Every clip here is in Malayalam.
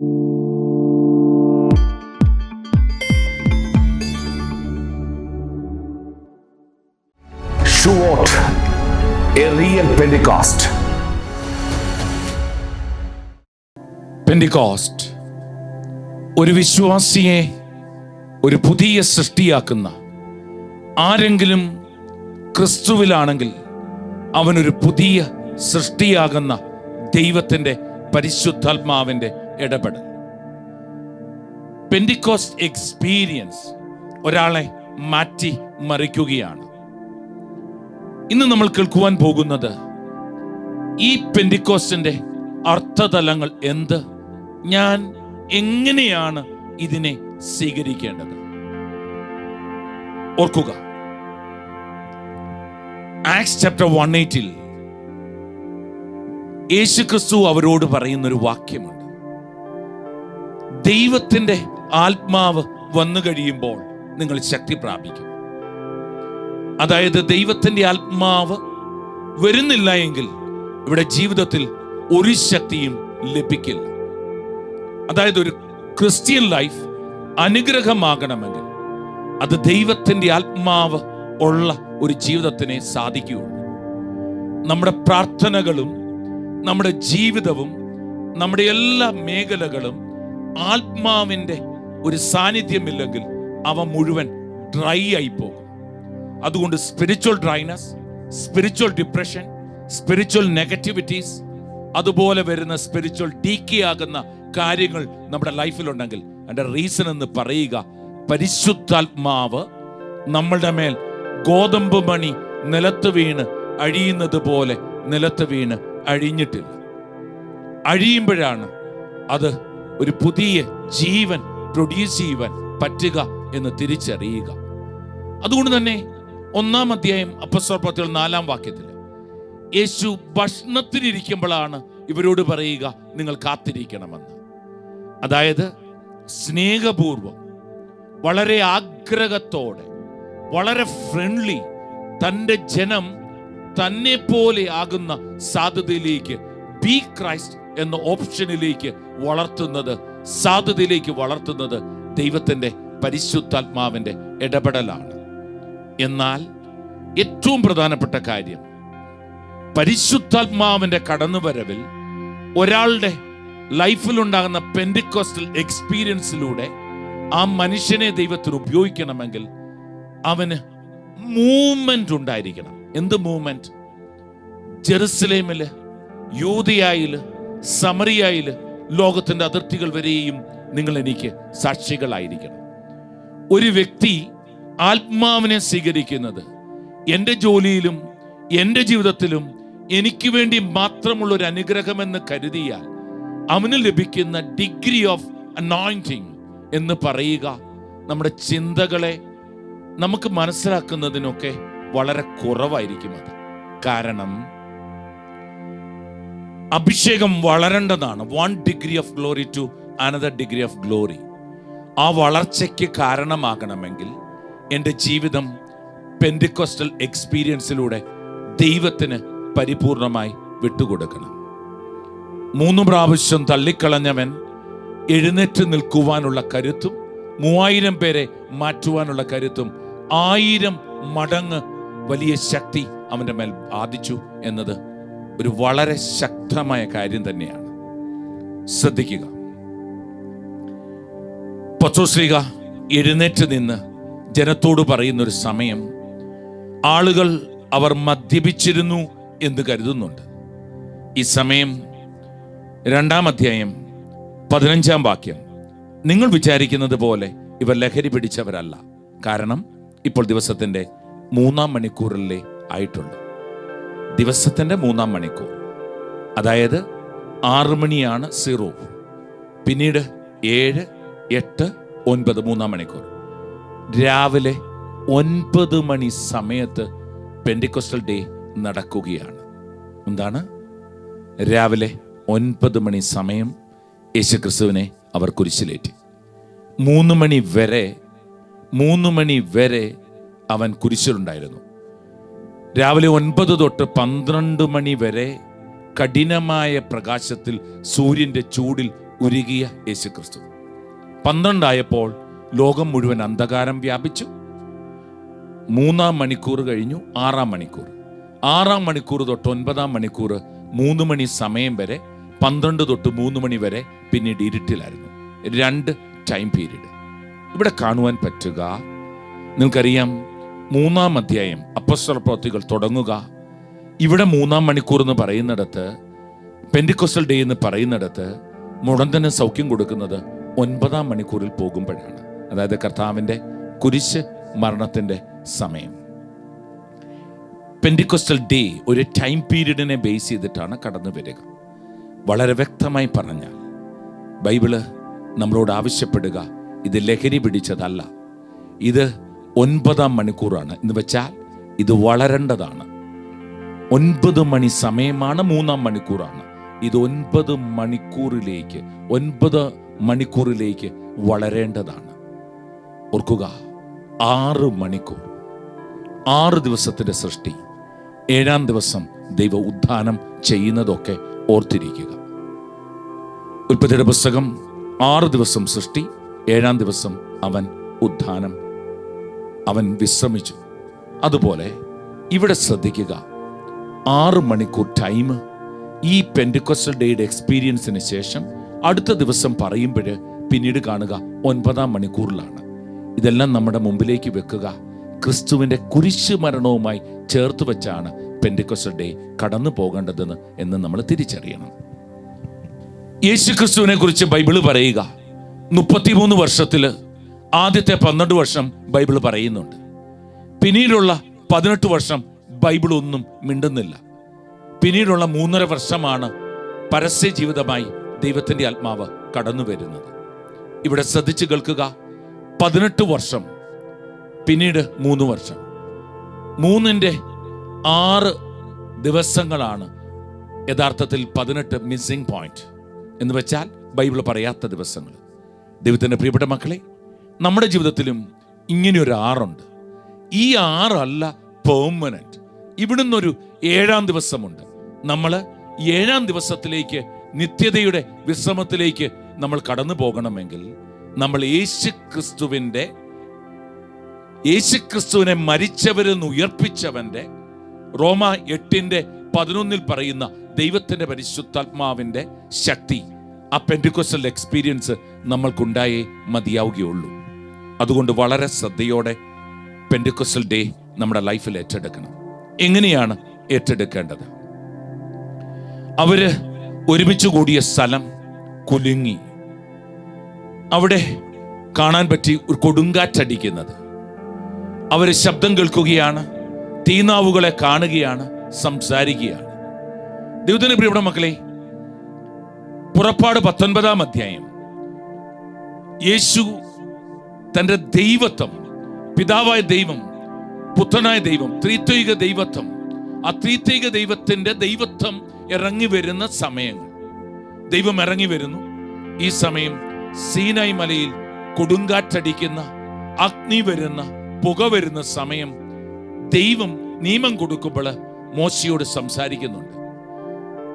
Shuot, a real Pentecost. Pentecost ഒരു വിശ്വാസിയെ ഒരു പുതിയ സൃഷ്ടിയാക്കുന്ന, ആരെങ്കിലും ക്രിസ്തുവിലാണെങ്കിൽ അവനൊരു പുതിയ സൃഷ്ടിയാകുന്ന ദൈവത്തിൻ്റെ പരിശുദ്ധാത്മാവിൻ്റെ ഇടപെടൽ. പെന്തിക്കോസ്റ്റ് എക്സ്പീരിയൻസ് ഒരാളെ മാറ്റി മറിക്കുകയാണ്. ഇന്ന് നമ്മൾ കേൾക്കുവാൻ പോകുന്നത് ഈ പെന്തിക്കോസ്റ്റിന്റെ അർത്ഥതലങ്ങൾ എന്ത്, ഞാൻ എങ്ങനെയാണ് ഇതിനെ സ്വീകരിക്കേണ്ടത്. ഓർക്കുക, ആക്ട്സ് ചാപ്റ്റർ 1:8 യേശു ക്രിസ്തു അവരോട് പറയുന്നൊരു വാക്യമുണ്ട്. ദൈവത്തിൻ്റെ ആത്മാവ് വന്നു കഴിയുമ്പോൾ നിങ്ങൾ ശക്തി പ്രാപിക്കും. അതായത് ദൈവത്തിൻ്റെ ആത്മാവ് വരുന്നില്ല എങ്കിൽ ഇവിടെ ജീവിതത്തിൽ ഒരു ശക്തിയും ലഭിക്കില്ല. അതായത് ഒരു ക്രിസ്ത്യൻ ലൈഫ് അനുഗ്രഹമാകണമെങ്കിൽ അത് ദൈവത്തിൻ്റെ ആത്മാവ് ഉള്ള ഒരു ജീവിതത്തിനെ സാധിക്കുകയുള്ളൂ. നമ്മുടെ പ്രാർത്ഥനകളും നമ്മുടെ ജീവിതവും നമ്മുടെ എല്ലാ മേഖലകളും ആത്മാവിൻ്റെ ഒരു സാന്നിധ്യമില്ലെങ്കിൽ അവ മുഴുവൻ ഡ്രൈ ആയി പോകും. അതുകൊണ്ട് spiritual dryness, spiritual depression, spiritual negativities, അതുപോലെ വരുന്ന സ്പിരിച്വൽ ഡീക്കേ ആകുന്ന കാര്യങ്ങൾ നമ്മുടെ ലൈഫിലുണ്ടെങ്കിൽ അതിൻ്റെ റീസൺ എന്ന് പറയുക, പരിശുദ്ധാത്മാവ് നമ്മളുടെ മേൽ ഗോതമ്പ് മണി നിലത്ത് വീണ് അഴിയുന്നത് പോലെ നിലത്ത് വീണ് അഴിഞ്ഞിട്ടില്ല. അഴിയുമ്പോഴാണ് അത് ഒരു പുതിയ ജീവൻ പ്രൊഡ്യൂസ് ചെയ്യുവാൻ പറ്റുക എന്ന് തിരിച്ചറിയുക. അതുകൊണ്ട് തന്നെ 1-ാം അധ്യായം അപ്പോസ്തല പ്രവൃത്തികൾ 4-ാം വാക്യത്തിൽ യേശു ഭക്ഷണത്തിനിരിക്കുമ്പോഴാണ് ഇവരോട് പറയുക, നിങ്ങൾ കാത്തിരിക്കണമെന്ന്. അതായത് സ്നേഹപൂർവം, വളരെ ആഗ്രഹത്തോടെ, വളരെ ഫ്രണ്ട്ലി, തൻ്റെ ജനം തന്നെ പോലെ ആകുന്ന സാധ്യതയിലേക്ക്, ബി ക്രൈസ്റ്റ് എന്ന ഓപ്ഷനിലേക്ക് വളർത്തുന്നത്, സാധ്യതയിലേക്ക് വളർത്തുന്നത് ദൈവത്തിൻ്റെ പരിശുദ്ധാത്മാവിൻ്റെ ഇടപെടലാണ്. എന്നാൽ ഏറ്റവും പ്രധാനപ്പെട്ട കാര്യം, പരിശുദ്ധാത്മാവിൻ്റെ കടന്നുവരവിൽ ഒരാളുടെ ലൈഫിലുണ്ടാകുന്ന പെന്തിക്കോസ്റ്റൽ എക്സ്പീരിയൻസിലൂടെ ആ മനുഷ്യനെ ദൈവത്തിന് ഉപയോഗിക്കണമെങ്കിൽ അവന് മൂവ്മെന്റ് ഉണ്ടായിരിക്കണം. എന്ത് മൂവ്മെന്റ്? ജെറുസലേമില്, യൂദയായില്, സമറിയായില്, ലോകത്തിന്റെ അതിർത്തികൾ വരെയും നിങ്ങൾ എനിക്ക് സാക്ഷികളായിരിക്കണം. ഒരു വ്യക്തി ആത്മാവിനെ സ്വീകരിക്കുന്നത് എൻ്റെ ജോലിയിലും എൻ്റെ ജീവിതത്തിലും എനിക്ക് വേണ്ടി മാത്രമുള്ള ഒരു അനുഗ്രഹമെന്ന് കരുതിയാൽ അവന് ലഭിക്കുന്ന ഡിഗ്രി ഓഫ് അനോയിന്റിങ് എന്ന് പറയുക നമ്മുടെ ചിന്തകളെ നമുക്ക് മനസ്സിലാക്കുന്നതിനൊക്കെ വളരെ കുറവായിരിക്കും. അത് കാരണം അഭിഷേകം വളരേണ്ടതാണ്. 1 degree of glory to another degree of glory. ആ വളർച്ചയ്ക്ക് കാരണമാകണമെങ്കിൽ എൻ്റെ ജീവിതം പെന്തിക്കോസ്റ്റൽ എക്സ്പീരിയൻസിലൂടെ ദൈവത്തിന് പരിപൂർണമായി വിട്ടുകൊടുക്കണം. 3 പ്രാവശ്യം തള്ളിക്കളഞ്ഞവൻ എഴുന്നേറ്റ് നിൽക്കുവാനുള്ള കരുത്തും 3000 പേരെ മാറ്റുവാനുള്ള കരുത്തും 1000 മടങ്ങ് വലിയ ശക്തി അവൻ്റെ മേൽ ബാധിച്ചു എന്നത് ഒരു വളരെ ശക്തമായ കാര്യം തന്നെയാണ്. ശ്രദ്ധിക്കുക, പത്രോസ്ലീഹ എഴുന്നേറ്റ് നിന്ന് ജനത്തോട് പറയുന്നൊരു സമയം, ആളുകൾ അവർ മദ്യപിച്ചിരുന്നു എന്ന് കരുതുന്നുണ്ട്. ഈ സമയം 2-ാം അധ്യായം 15-ാം വാക്യം, നിങ്ങൾ വിചാരിക്കുന്നത് പോലെ ഇവർ ലഹരി പിടിച്ചവരല്ല, കാരണം ഇപ്പോൾ ദിവസത്തിൻ്റെ 3-ാം മണിക്കൂറിലേ ആയിട്ടുള്ളൂ. ദിവസത്തിൻ്റെ 3-ാം മണിക്കൂർ, അതായത് 6 മണിയാണ് 0, പിന്നീട് 7, 8, 9 3-ാം മണിക്കൂർ. രാവിലെ 9 മണി സമയത്ത് പെന്തിക്കോസ്റ്റൽ ഡേ നടക്കുകയാണ്. എന്താണ്? രാവിലെ 9 മണി സമയം യേശുക്രിസ്തുവിനെ അവർ കുരിശിലേറ്റി. 3 മണി വരെ അവൻ കുരിശിലുണ്ടായിരുന്നു. രാവിലെ 9 തൊട്ട് 12 മണി വരെ കഠിനമായ പ്രകാശത്തിൽ സൂര്യൻ്റെ ചൂടിൽ ഉരുകിയ യേശുക്രിസ്തു. 12 ലോകം മുഴുവൻ അന്ധകാരം വ്യാപിച്ചു. 3 മണിക്കൂർ കഴിഞ്ഞു, 6 മണിക്കൂർ. 6 മണിക്കൂർ തൊട്ട് 9 മണിക്കൂർ 3 മണി സമയം വരെ, 12 തൊട്ട് 3 മണി വരെ പിന്നീട് ഇരുട്ടിലായിരുന്നു. 2 ടൈം പീരീഡ് ഇവിടെ കാണുവാൻ പറ്റുക. നിങ്ങൾക്കറിയാം, 3-ാം അധ്യായം അപ്പോസ്തല പ്രവൃത്തികൾ തുടങ്ങുക. ഇവിടെ 3-ാം മണിക്കൂർ എന്ന് പറയുന്നിടത്ത്, പെന്തിക്കോസ്റ്റൽ ഡേ എന്ന് പറയുന്നിടത്ത് മുടന്തന് സൗഖ്യം കൊടുക്കുന്നത് 9-ാം മണിക്കൂറിൽ പോകുമ്പോഴാണ്. അതായത് കർത്താവിൻ്റെ കുരിശ് മരണത്തിൻ്റെ സമയം. പെന്തിക്കോസ്റ്റൽ ഡേ ഒരു ടൈം പീരീഡിനെ ബേസ് ചെയ്തിട്ടാണ് കടന്നു വരിക. വളരെ വ്യക്തമായി പറഞ്ഞാൽ ബൈബിള് നമ്മളോട് ആവശ്യപ്പെടുക, ഇത് ലഹരി പിടിച്ചതല്ല, ഇത് 9-ാം മണിക്കൂറാണ്. എന്ന് വെച്ചാൽ ഇത് വളരേണ്ടതാണ്. 9 മണി സമയമാണ്, 3-ാം മണിക്കൂറാണ്. ഇത് 9 മണിക്കൂറിലേക്ക് വളരേണ്ടതാണ്. ഓർക്കുക, 6 മണിക്കൂർ, 6 ദിവസത്തിൻ്റെ സൃഷ്ടി, 7-ാം ദിവസം ദൈവ ഉത്ഥാനം ചെയ്യുന്നതൊക്കെ ഓർത്തിരിക്കുക. ഉൽപ്പത്തിയുടെ പുസ്തകം 6 ദിവസം സൃഷ്ടി, 7-ാം ദിവസം അവൻ ഉത്ഥാനം, അവൻ വിശ്രമിച്ചു. അതുപോലെ ഇവിടെ ശ്രദ്ധിക്കുക, 6 മണിക്കൂർ ടൈം ഈ പെന്തിക്കോസ്റ്റൽ ഡേയുടെ എക്സ്പീരിയൻസിന് ശേഷം അടുത്ത ദിവസം പറയുമ്പോൾ പിന്നീട് കാണുക 9-ാം മണിക്കൂറിലാണ്. ഇതെല്ലാം നമ്മുടെ മുമ്പിലേക്ക് വെക്കുക. ക്രിസ്തുവിൻ്റെ കുരിശ് മരണവുമായി ചേർത്ത് വെച്ചാണ് പെന്തിക്കോസ്റ്റൽ ഡേ കടന്നു പോകേണ്ടതെന്ന് എന്ന് നമ്മൾ തിരിച്ചറിയണം. യേശു ക്രിസ്തുവിനെ കുറിച്ച് ബൈബിള് പറയുക, 33 വർഷത്തിൽ ആദ്യത്തെ 12 വർഷം ബൈബിൾ പറയുന്നുണ്ട്. പിന്നീടുള്ള 18 വർഷം ബൈബിൾ ഒന്നും മിണ്ടുന്നില്ല. പിന്നീടുള്ള 3.5 വർഷമാണ് പരസ്യ ജീവിതമായി ദൈവത്തിൻ്റെ ആത്മാവ് കടന്നു വരുന്നത്. ഇവിടെ ശ്രദ്ധിച്ച് കേൾക്കുക, 18 വർഷം, പിന്നീട് 3 വർഷം. 3ന്റെ 6 ദിവസങ്ങളാണ് യഥാർത്ഥത്തിൽ 18 മിസ്സിംഗ് പോയിന്റ് എന്ന് വെച്ചാൽ ബൈബിൾ പറയാത്ത ദിവസങ്ങൾ. ദൈവത്തിൻ്റെ പ്രിയപ്പെട്ട മക്കളെ, നമ്മുടെ ജീവിതത്തിലും ഇങ്ങനെയൊരു 6ഉണ്ട്. ഈ 6 അല്ല പെർമനന്റ്. ഇവിടുന്നൊരു 7-ാം ദിവസമുണ്ട്. നമ്മൾ 7-ാം ദിവസത്തിലേക്ക്, നിത്യതയുടെ വിശ്രമത്തിലേക്ക് നമ്മൾ കടന്നു പോകണമെങ്കിൽ നമ്മൾ യേശുക്രിസ്തുവിനെ മരിച്ചവരിൽ നിന്ന് ഉയർപ്പിച്ചവന്റെ, റോമ 8:11 പറയുന്ന ദൈവത്തിന്റെ പരിശുദ്ധാത്മാവിന്റെ ശക്തി, ആ പെന്തിക്കോസ്റ്റൽ എക്സ്പീരിയൻസ് നമ്മൾക്കുണ്ടായേ മതിയാവുകയുള്ളൂ. അതുകൊണ്ട് വളരെ ശ്രദ്ധയോടെ പെന്തിക്കോസ്റ്റൽ ഡേ നമ്മുടെ ലൈഫിൽ ഏറ്റെടുക്കണം. എങ്ങനെയാണ് ഏറ്റെടുക്കേണ്ടത്? അവര് ഒരുമിച്ച് കൂടിയ സ്ഥലം കുലുങ്ങി. അവിടെ കാണാൻ പറ്റി ഒരു കൊടുങ്കാറ്റടിക്കുന്നത്. അവര് ശബ്ദം കേൾക്കുകയാണ്, തീനാവുകളെ കാണുകയാണ്, സംസാരിക്കുകയാണ്. ദൈവത്തിന്റെ പ്രിയപ്പെട്ട മക്കളെ, പുറപ്പാട് 19-ാം അധ്യായം യേശു തൻ്റെ ദൈവത്വം, പിതാവായ ദൈവം, പുത്രനായ ദൈവം, ത്രിത്വൈക ദൈവത്വം, ആ ത്രിത്വൈക ദൈവത്തിൻ്റെ ദൈവത്വം ഇറങ്ങി വരുന്ന സമയങ്ങൾ. ദൈവം ഇറങ്ങി വരുന്നു. ഈ സമയം സീനായി മലയിൽ കൊടുങ്കാറ്റടിക്കുന്ന, അഗ്നി വരുന്ന, പുക വരുന്ന സമയം ദൈവം നിയമം കൊടുക്കുമ്പോൾ മോശയോട് സംസാരിക്കുന്നുണ്ട്.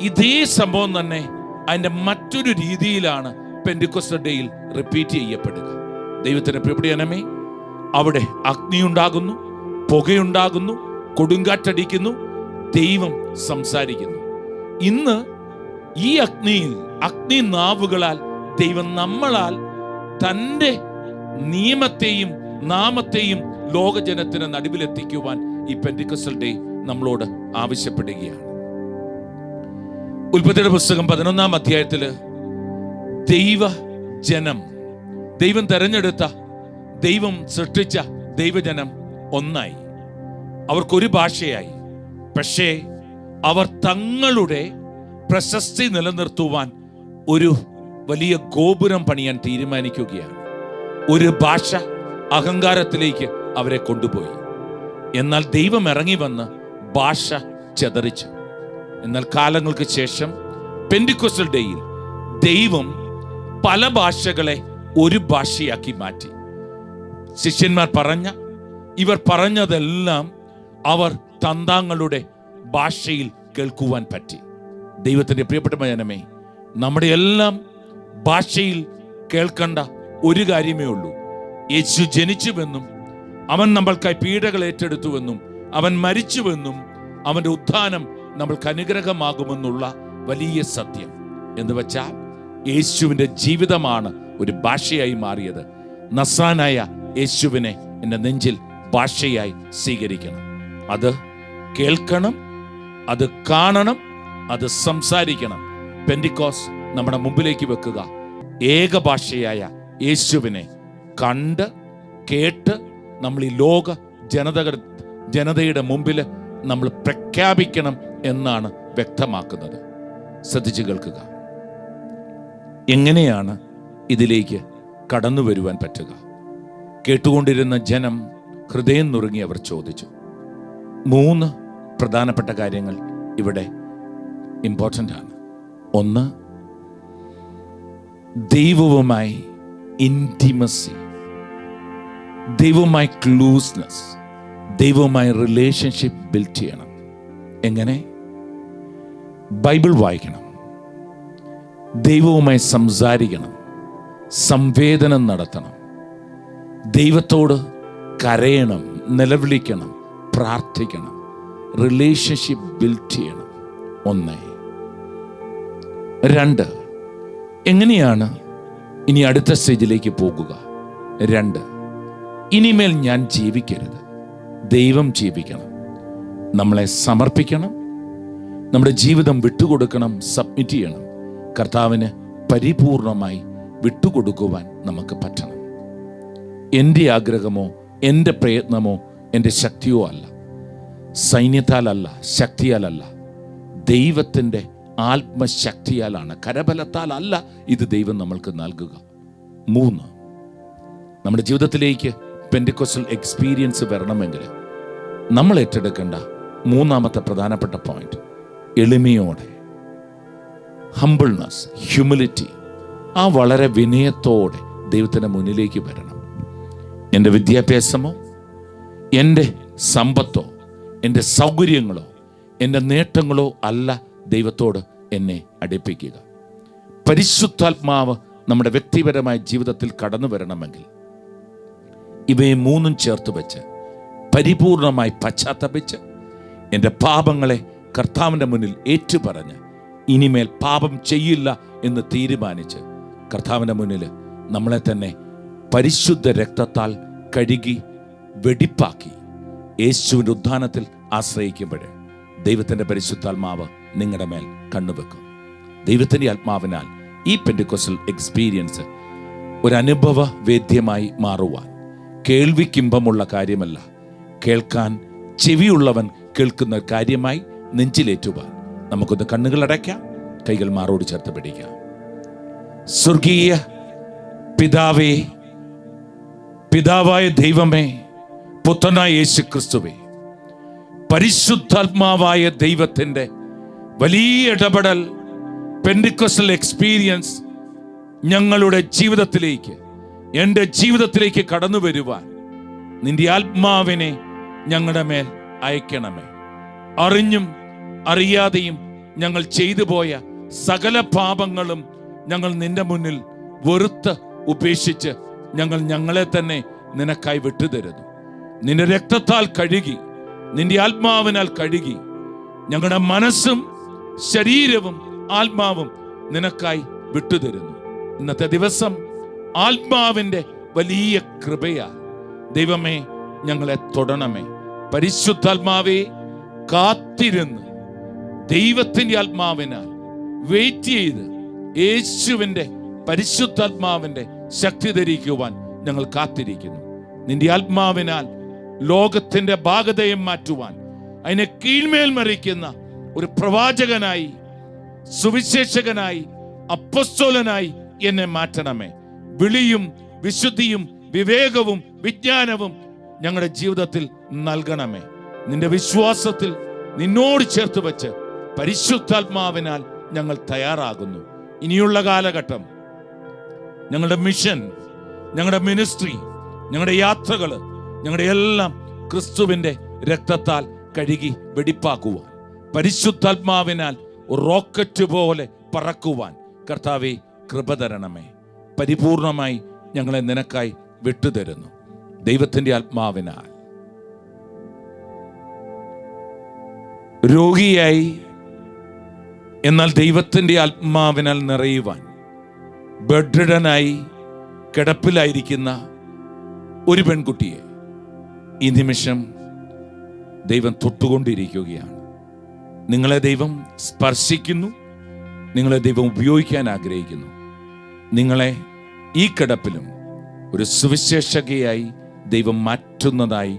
ഇതേ സംഭവം തന്നെ അതിൻ്റെ മറ്റൊരു രീതിയിലാണ് പെന്തിക്കോസ്റ്റൽ ഡേയിൽ റിപ്പീറ്റ് ചെയ്യപ്പെടുക. ദൈവത്തിന്റെ പ്രിയപ്പെട്ട ജനമേ, അവിടെ അഗ്നിയുണ്ടാകുന്നു, പുകയുണ്ടാകുന്നു, കൊടുങ്കാറ്റടിക്കുന്നു, ദൈവം സംസാരിക്കുന്നു. ഇന്ന് ഈ അഗ്നി നാവുകളാൽ ദൈവം നമ്മളാൽ തൻ്റെ നിയമത്തെയും നാമത്തെയും ലോകജനത്തിന് നടുവിലെത്തിക്കുവാൻ ഈ പെന്തിക്കോസ്റ്റൽ ഡേ നമ്മളോട് ആവശ്യപ്പെടുകയാണ്. ഉൽപ്പത്തിയുടെ പുസ്തകം 11-ാം അധ്യായത്തില് ദൈവം തെരഞ്ഞെടുത്ത, ദൈവം സൃഷ്ടിച്ച ദൈവജനം ഒന്നായി. അവർക്കൊരു ഭാഷയായി. പക്ഷേ അവർ തങ്ങളുടെ പ്രശസ്തി നിലനിർത്തുവാൻ ഒരു വലിയ ഗോപുരം പണിയാൻ തീരുമാനിക്കുകയാണ്. ഒരു ഭാഷ അഹങ്കാരത്തിലേക്ക് അവരെ കൊണ്ടുപോയി. എന്നാൽ ദൈവം ഇറങ്ങി വന്ന് ഭാഷ ചെതറിച്ചു. എന്നാൽ കാലങ്ങൾക്ക് ശേഷം പെന്തിക്കോസ്റ്റൽ ഡേയിൽ ദൈവം പല ഭാഷകളെ ഒരു ഭാഷയാക്കി മാറ്റി. ശിഷ്യന്മാർ ഇവർ പറഞ്ഞതെല്ലാം അവർ തന്താങ്ങളുടെ ഭാഷയിൽ കേൾക്കുവാൻ പറ്റി. ദൈവത്തിന്റെ പ്രിയപ്പെട്ട ജനമേ, നമ്മുടെ എല്ലാം ഭാഷയിൽ കേൾക്കേണ്ട ഒരു കാര്യമേ ഉള്ളൂ. യേശു ജനിച്ചുവെന്നും അവൻ നമ്മൾക്കായി പീഡകൾ ഏറ്റെടുത്തുവെന്നും അവൻ മരിച്ചുവെന്നും അവൻ്റെ ഉത്ഥാനം നമ്മൾക്ക് അനുഗ്രഹമാകുമെന്നുള്ള വലിയ സത്യം. എന്ന് വെച്ചാൽ യേശുവിൻ്റെ ജീവിതമാണ് ഒരു ഭാഷയായി മാറിയത്. നസ്രാനായ യേശുവിനെ എൻ്റെ നെഞ്ചിൽ ഭാഷയായി സ്വീകരിക്കണം. അത് കേൾക്കണം, അത് കാണണം, അത് സംസാരിക്കണം. പെന്തിക്കോസ് നമ്മുടെ മുമ്പിലേക്ക് വെക്കുക. ഏക ഭാഷയായ യേശുവിനെ കണ്ട് കേട്ട് നമ്മൾ ഈ ലോക ജനതയുടെ മുമ്പിൽ നമ്മൾ പ്രഖ്യാപിക്കണം എന്നാണ് വ്യക്തമാക്കുന്നത്. ശ്രദ്ധിച്ചു കേൾക്കുക. എങ്ങനെയാണ് ഇതിലേക്ക് കടന്നു വരുവാൻ പറ്റുക? കേട്ടുകൊണ്ടിരുന്ന ജനം ഹൃദയം നുറുങ്ങി അവർ ചോദിച്ചു. 3 പ്രധാനപ്പെട്ട കാര്യങ്ങൾ ഇവിടെ ഇമ്പോർട്ടൻ്റ് ആണ്. 1, ദൈവവുമായി ഇൻറ്റിമസി, ദൈവവുമായി ക്ലോസ്നെസ്, ദൈവവുമായി റിലേഷൻഷിപ്പ് ബിൽഡ് ചെയ്യണം. എങ്ങനെ? ബൈബിൾ വായിക്കണം, ദൈവവുമായി സംസാരിക്കണം, സംവേദനം നടത്തണം, ദൈവത്തോട് കരയണം, നിലവിളിക്കണം, പ്രാർത്ഥിക്കണം, റിലേഷൻഷിപ്പ് ബിൽഡ് ചെയ്യണം. 1. 2, എങ്ങനെയാണ് ഇനി അടുത്ത സ്റ്റേജിലേക്ക് പോകുക? 2, ഇനിമേൽ ഞാൻ ജീവിക്കരുത്, ദൈവം ജീവിക്കണം. നമ്മളെ സമർപ്പിക്കണം, നമ്മുടെ ജീവിതം വിട്ടുകൊടുക്കണം, സബ്മിറ്റ് ചെയ്യണം. കർത്താവിന് പരിപൂർണമായി വിട്ടുകൊടുക്കുവാൻ നമുക്ക് പറ്റണം. എൻ്റെ ആഗ്രഹമോ എൻ്റെ പ്രയത്നമോ എൻ്റെ ശക്തിയോ അല്ല, സൈന്യത്താലല്ല, ശക്തിയാലല്ല, ദൈവത്തിൻ്റെ ആത്മശക്തിയാലാണ്, കരബലത്താലല്ല ഇത് ദൈവം നമ്മൾക്ക് നൽകുക. 3, നമ്മുടെ ജീവിതത്തിലേക്ക് പെന്തിക്കോസ്റ്റൽ എക്സ്പീരിയൻസ് വരണമെങ്കിൽ നമ്മൾ ഏറ്റെടുക്കേണ്ട 3ാമത്തെ പ്രധാനപ്പെട്ട പോയിന്റ് എളിമയോടെ, ഹംബിൾനെസ്, ഹ്യൂമിലിറ്റി. ആ വളരെ വിനയത്തോടെ ദൈവത്തിൻ്റെ മുന്നിലേക്ക് വരണം. എൻ്റെ വിദ്യാഭ്യാസമോ എൻ്റെ സമ്പത്തോ എൻ്റെ സൗകര്യങ്ങളോ എൻ്റെ നേട്ടങ്ങളോ അല്ല ദൈവത്തോട് എന്നെ അടുപ്പിക്കുക. പരിശുദ്ധാത്മാവ് നമ്മുടെ വ്യക്തിപരമായ ജീവിതത്തിൽ കടന്നു വരണമെങ്കിൽ ഇവയെ 3ഉം ചേർത്ത് വെച്ച് പരിപൂർണമായി പശ്ചാത്തപിച്ച് എൻ്റെ പാപങ്ങളെ കർത്താവിൻ്റെ മുന്നിൽ ഏറ്റുപറഞ്ഞ് ഇനിമേൽ പാപം ചെയ്യില്ല എന്ന് തീരുമാനിച്ച് കർത്താവിൻ്റെ മുന്നിൽ നമ്മളെ തന്നെ പരിശുദ്ധ രക്തത്താൽ കഴുകി വെടിപ്പാക്കി യേശുവിൻ്റെ ഉദ്ധാനത്തിൽ ആശ്രയിക്കുമ്പോൾ ദൈവത്തിൻ്റെ പരിശുദ്ധാത്മാവ് നിങ്ങളുടെ മേൽ കണ്ണുവെക്കും. ദൈവത്തിൻ്റെ ആത്മാവിനാൽ ഈ പെന്തിക്കോസ്റ്റൽ എക്സ്പീരിയൻസ് ഒരു അനുഭവ വേദ്യമായി മാറുവാൻ, കേൾവിക്കിമ്പമുള്ള കാര്യമല്ല, കേൾക്കാൻ ചെവിയുള്ളവൻ കേൾക്കുന്ന കാര്യമായി നെഞ്ചിലേറ്റുവാൻ നമുക്കൊന്ന് കണ്ണുകൾ അടയ്ക്കാം, കൈകൾ മാറോട് ചേർത്ത് പിടിക്കാം. സ്വർഗീയ പിതാവേ, പിതാവായ ദൈവമേ, പുത്രനായ യേശു ക്രിസ്തുവേ, പരിശുദ്ധാത്മാവായ ദൈവത്തിൻ്റെ വലിയ ഇടപെടൽ, പെന്തിക്കോസ്റ്റൽ എക്സ്പീരിയൻസ് ഞങ്ങളുടെ ജീവിതത്തിലേക്ക്, എൻ്റെ ജീവിതത്തിലേക്ക് കടന്നു വരുവാൻ നിന്റെ ആത്മാവിനെ ഞങ്ങളുടെ മേൽ അയക്കണമേ. അറിഞ്ഞും അറിയാതെയും ഞങ്ങൾ ചെയ്തു പോയ സകല പാപങ്ങളും ഞങ്ങൾ നിന്റെ മുന്നിൽ വെറുത്ത് ഉപേക്ഷിച്ച് ഞങ്ങളെ തന്നെ നിനക്കായി വിട്ടുതരുന്നു. നിന്റെ രക്തത്താൽ കഴുകി, നിന്റെ ആത്മാവിനാൽ കഴുകി, ഞങ്ങളുടെ മനസ്സും ശരീരവും ആത്മാവും നിനക്കായി വിട്ടുതരുന്നു. ഇന്നത്തെ ദിവസം ആത്മാവിൻ്റെ വലിയ കൃപയാൽ ദൈവമേ ഞങ്ങളെ തൊടണമേ. പരിശുദ്ധാത്മാവേ, കാത്തിരുന്ന് ദൈവത്തിൻ്റെ ആത്മാവിനാൽ വെയിറ്റ് ചെയ്ത് യേശുവിൻ്റെ പരിശുദ്ധാത്മാവിൻ്റെ ശക്തി ധരിക്കുവാൻ ഞങ്ങൾ കാത്തിരിക്കുന്നു. നിന്റെ ആത്മാവിനാൽ ലോകത്തിൻ്റെ ഭാഗതയെ മാറ്റുവാൻ, അതിനെ കീഴ്മേൽ മറിക്കുന്ന ഒരു പ്രവാചകനായി, സുവിശേഷകനായി, അപ്പോസ്തലനായി എന്നെ മാറ്റണമേ. വിളിയും വിശുദ്ധിയും വിവേകവും വിജ്ഞാനവും ഞങ്ങളുടെ ജീവിതത്തിൽ നൽകണമേ. നിന്റെ വിശ്വാസത്തിൽ നിന്നോട് ചേർത്ത് വെച്ച് പരിശുദ്ധാത്മാവിനാൽ ഞങ്ങൾ തയ്യാറാകുന്നു. ഇനിയുള്ള കാലഘട്ടം ഞങ്ങളുടെ മിഷൻ, ഞങ്ങളുടെ മിനിസ്ട്രി, ഞങ്ങളുടെ യാത്രകൾ, ഞങ്ങളുടെ എല്ലാം ക്രിസ്തുവിൻ്റെ രക്തത്താൽ കഴുകി വെടിപ്പാക്കുവാൻ, പരിശുദ്ധാത്മാവിനാൽ റോക്കറ്റ് പോലെ പറക്കുവാൻ കർത്താവേ കൃപ തരണമേ. പരിപൂർണമായി ഞങ്ങളെ നിനക്കായി വിട്ടുതരുന്നു ദൈവത്തിൻ്റെ ആത്മാവിനാൽ. രോഗിയായി എന്നാൽ ദൈവത്തിൻ്റെ ആത്മാവിനാൽ നിറയുവാൻ ബെഡ്രിഡനായി കിടപ്പിലായിരിക്കുന്ന ഒരു പെൺകുട്ടിയെ ഈ നിമിഷം ദൈവം തൊട്ടുകൊണ്ടിരിക്കുകയാണ്. നിങ്ങളെ ദൈവം സ്പർശിക്കുന്നു, നിങ്ങളെ ദൈവം ഉപയോഗിക്കാൻ ആഗ്രഹിക്കുന്നു. നിങ്ങളെ ഈ കിടപ്പിലും ഒരു സുവിശേഷകയായി ദൈവം മാറ്റുന്നതായി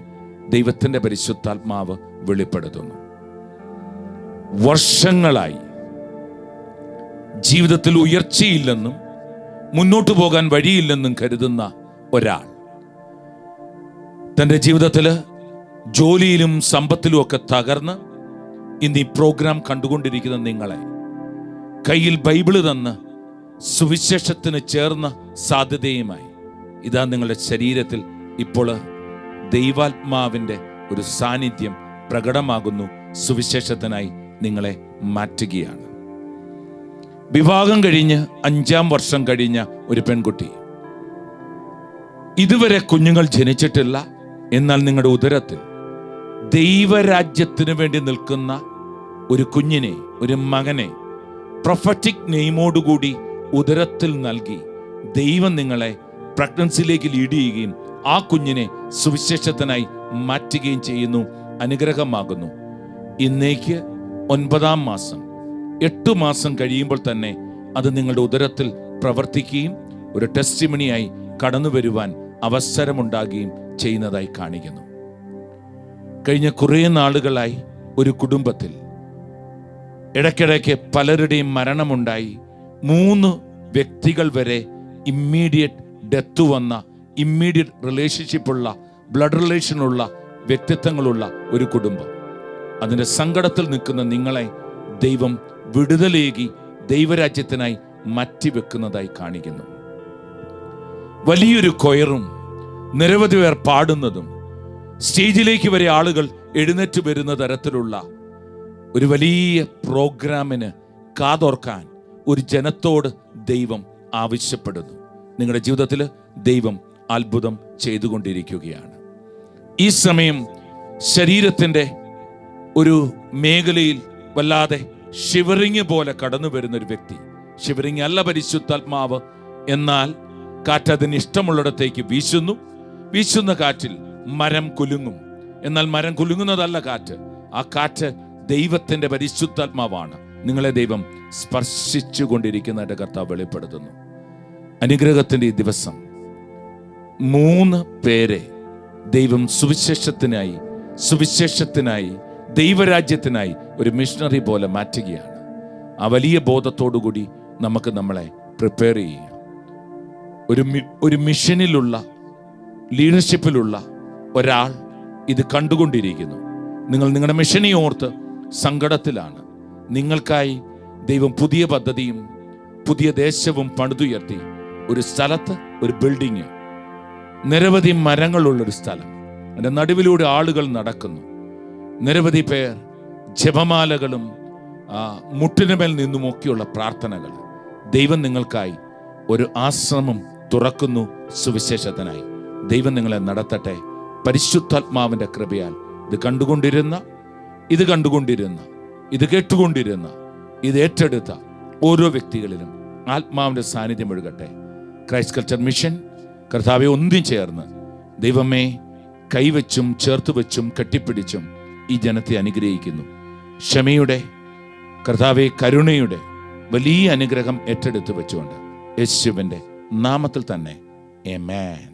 ദൈവത്തിൻ്റെ പരിശുദ്ധാത്മാവ് വെളിപ്പെടുത്തുന്നു. വർഷങ്ങളായി ജീവിതത്തിൽ ഉയർച്ചയില്ലെന്നും മുന്നോട്ട് പോകാൻ വഴിയില്ലെന്നും കരുതുന്ന ഒരാൾ തൻ്റെ ജീവിതത്തിൽ ജോലിയിലും സമ്പത്തിലും ഒക്കെ തകർന്ന് ഇന്ന് ഈ പ്രോഗ്രാം കണ്ടുകൊണ്ടിരിക്കുന്ന നിങ്ങളെ കയ്യിൽ ബൈബിള് തന്ന് സുവിശേഷത്തിന് ചേർന്ന സാധ്യതയുമായി ഇതാ നിങ്ങളുടെ ശരീരത്തിൽ ഇപ്പോൾ ദൈവാത്മാവിൻ്റെ ഒരു സാന്നിധ്യം പ്രകടമാകുന്നു. സുവിശേഷത്തിനായി നിങ്ങളെ മാറ്റുകയാണ്. വിവാഹം കഴിഞ്ഞ് 5-ാം വർഷം കഴിഞ്ഞ ഒരു പെൺകുട്ടി, ഇതുവരെ കുഞ്ഞുങ്ങൾ ജനിച്ചിട്ടില്ല, എന്നാൽ നിങ്ങളുടെ ഉദരത്തിൽ ദൈവരാജ്യത്തിന് വേണ്ടി നിൽക്കുന്ന ഒരു കുഞ്ഞിനെ, ഒരു മകനെ പ്രൊഫറ്റിക് നെയിമോടുകൂടി ഉദരത്തിൽ നൽകി ദൈവം നിങ്ങളെ പ്രഗ്നൻസിയിലേക്ക് ലീഡ് ചെയ്യുകയും ആ കുഞ്ഞിനെ സുവിശേഷത്തിനായി മാറ്റുകയും ചെയ്യുന്നു. അനുഗ്രഹമാകുന്നു. ഇന്നേക്ക് 9-ാം മാസം, 8 മാസം കഴിയുമ്പോൾ തന്നെ അത് നിങ്ങളുടെ ഉദരത്തിൽ പ്രവർത്തിക്കുകയും ഒരു ടെസ്റ്റിമണിയായി കടന്നു വരുവാൻ അവസരമുണ്ടാകുകയും ചെയ്യുന്നതായി കാണിക്കുന്നു. കഴിഞ്ഞ കുറേ നാളുകളായി ഒരു കുടുംബത്തിൽ ഇടയ്ക്കിടയ്ക്ക് പലരുടെയും മരണമുണ്ടായി. 3 വ്യക്തികൾ വരെ ഇമ്മീഡിയറ്റ് ഡെത്ത് വന്ന, ഇമ്മീഡിയറ്റ് റിലേഷൻഷിപ്പുള്ള, ബ്ലഡ് റിലേഷനുള്ള വ്യക്തിത്വങ്ങളുള്ള ഒരു കുടുംബം. അതിൻ്റെ സങ്കടത്തിൽ നിൽക്കുന്ന നിങ്ങളെ ദൈവം വിടുതലേകി ദൈവരാജ്യത്തിനായി മാറ്റിവെക്കുന്നതായി കാണിക്കുന്നു. വലിയൊരു കൊയറും നിരവധി പേർ പാടുന്നതും സ്റ്റേജിലേക്ക് വരെ ആളുകൾ എഴുന്നേറ്റ് വരുന്ന തരത്തിലുള്ള ഒരു വലിയ പ്രോഗ്രാമിന് കാതോർക്കാൻ ഒരു ജനത്തോട് ദൈവം ആവശ്യപ്പെടുന്നു. നിങ്ങളുടെ ജീവിതത്തിൽ ദൈവം അത്ഭുതം ചെയ്തുകൊണ്ടിരിക്കുകയാണ്. ഈ സമയം ശരീരത്തിൻ്റെ ഒരു മേഖലയിൽ വല്ലാതെ ഷിവറിങ് പോലെ കടന്നു വരുന്ന ഒരു വ്യക്തി. ഷിവറിങ് അല്ല പരിശുദ്ധാത്മാവ്, എന്നാൽ കാറ്റ് അതിന് ഇഷ്ടമുള്ളിടത്തേക്ക് വീശുന്നു. വീശുന്ന കാറ്റിൽ മരം കുലുങ്ങും, എന്നാൽ മരം കുലുങ്ങുന്നതല്ല കാറ്റ്. ആ കാറ്റ് ദൈവത്തിൻ്റെ പരിശുദ്ധാത്മാവാണ്. നിങ്ങളെ ദൈവം സ്പർശിച്ചു കൊണ്ടിരിക്കുന്നതായിട്ട് കർത്താവ് വെളിപ്പെടുത്തുന്നു. അനുഗ്രഹത്തിൻ്റെ ഈ ദിവസം 3 പേരെ ദൈവം സുവിശേഷത്തിനായി ദൈവരാജ്യത്തിനായി ഒരു മിഷണറി പോലെ മാറ്റുകയാണ്. ആ വലിയ ബോധത്തോടുകൂടി നമുക്ക് നമ്മളെ പ്രിപ്പയർ ചെയ്യാം. ഒരു മിഷനിലുള്ള, ലീഡർഷിപ്പിലുള്ള ഒരാൾ ഇത് കണ്ടുകൊണ്ടിരിക്കുന്നു. നിങ്ങൾ നിങ്ങളുടെ മിഷനെ ഓർത്ത് സങ്കടത്തിലാണ്. നിങ്ങൾക്കായി ദൈവം പുതിയ പദ്ധതിയും പുതിയ ദേശവും പണിതുയർത്തി. ഒരു സ്ഥലത്ത് ഒരു ബിൽഡിങ്, നിരവധി മരങ്ങളുള്ളൊരു സ്ഥലം, അതിൻ്റെ നടുവിലൂടെ ആളുകൾ നടക്കുന്നു. നിരവധി പേർ ജപമാലകളും മുട്ടിനുമേൽ നിന്നുമൊക്കെയുള്ള പ്രാർത്ഥനകൾ. ദൈവം നിങ്ങൾക്കായി ഒരു ആശ്രമം തുറക്കുന്നു സുവിശേഷത്തിനായി. ദൈവം നിങ്ങളെ നടത്തട്ടെ. പരിശുദ്ധാത്മാവിൻ്റെ കൃപയാൽ ഇത് കണ്ടുകൊണ്ടിരുന്ന, ഇത് കേട്ടുകൊണ്ടിരുന്ന, ഇത് ഏറ്റെടുത്ത ഓരോ വ്യക്തികളിലും ആത്മാവിൻ്റെ സാന്നിധ്യം ഒഴുകട്ടെ. ക്രൈസ്റ്റ് കൾച്ചർ മിഷൻ കർത്താവെ ഒന്നും ചേർന്ന് ദൈവമേ കൈവച്ചും ചേർത്ത് വെച്ചും കെട്ടിപ്പിടിച്ചും ഈ ജനത്തെ അനുഗ്രഹിക്കുന്നു. ക്ഷമയുടെ, കർത്താവെ കരുണയുടെ വലിയ അനുഗ്രഹം ഏറ്റെടുത്ത് വെച്ചുകൊണ്ട് യേശുവിൻ്റെ നാമത്തിൽ തന്നെ ആമേൻ.